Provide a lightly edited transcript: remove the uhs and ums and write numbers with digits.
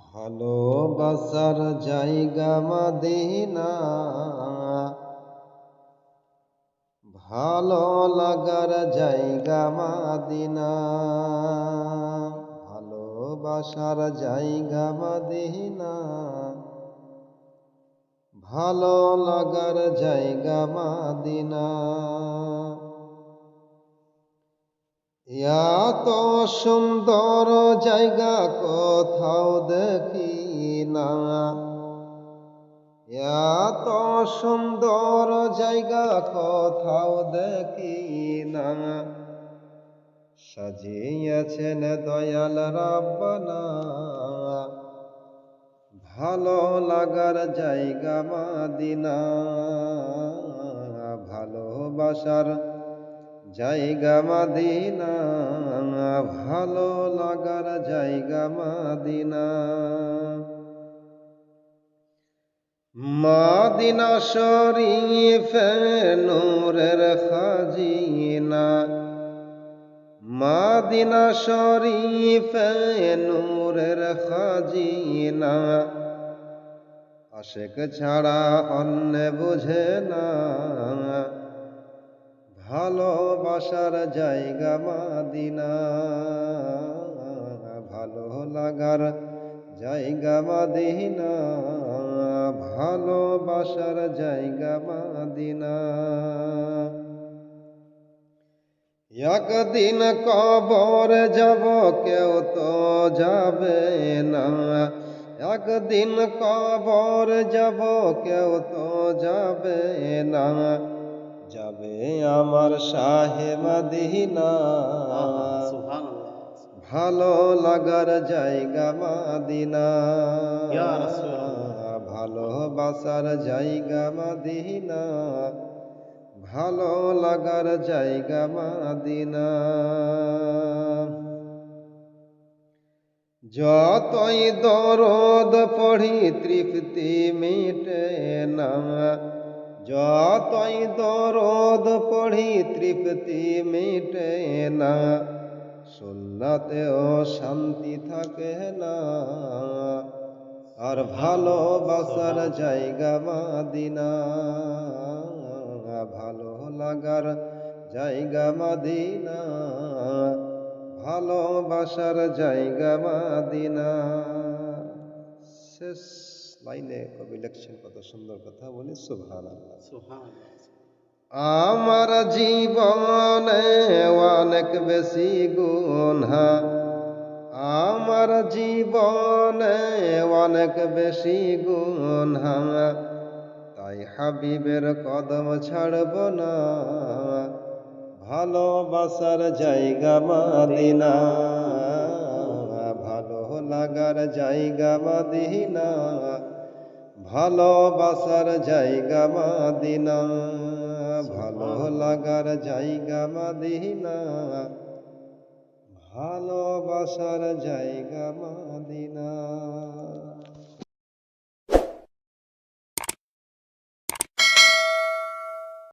ভালোবাসার জায়গা মদিনা, ভালো লাগার জায়গা মদিনা। ভালোবাসার জায়গা মদিনা, ভালো লাগার জায়গা মদিনা। এত সুন্দর জায়গা কোথাও দেখি না, এত সুন্দর জায়গা কোথাও দেখি না। সাজিয়েছেন দয়াল রাব্বানা, ভালো লাগার জায়গা মদিনা। ভালোবাসার জায়গা মদিনা, ভালো লাগার জায়গা মদিনা। মদিনা শরীফে নূরের খাজিনা, মদিনা শরীফে নূরের খাজিনা। আশিক ছাড়া অন্য বুঝে না, ভালোবাসার জায়গা মদিনা। ভালো লাগার জায়গা মদিনা, ভালোবাসার জায়গা মদিনা। একদিন কবর যাব কেউ তো যাবে না, একদিন কবর যাব কেউ তো যাবে না। যাবে আমার শাহে মদিনা, ভালো লাগার জায়গা মদিনা। ভালোবাসার জায়গা মদিনা, ভালো লাগার জায়গা মদিনা। যতই দরদ পড়ি তৃপ্তি মিটে না, যতই দরদ পড়ি তৃপ্তি মিটে না। সুন্নাতেও শান্তি থাকে না, আর ভালোবাসার জায়গা মদিনা। ভালো লাগার জায়গা মদিনা, ভালোবাসার জায়গা মদিনা। শেষ লাইনে কবি লিখছেন কত সুন্দর কথা, বলি সুবহানাল্লাহ। আমার জীবনে অনেক বেশি গুনাহ, আমার জীবনে অনেক বেশি গুনাহ। তাই হাবিবের কদম ছাড়ব না, ভালোবাসার জায়গা মদিনা। ভালো লাগার জায়গা মদিনা, ভালোবাসার জায়গা মদিনা। ভালো লাগার জায়গা মদিনা, ভালোবাসার জায়গা মদিনা।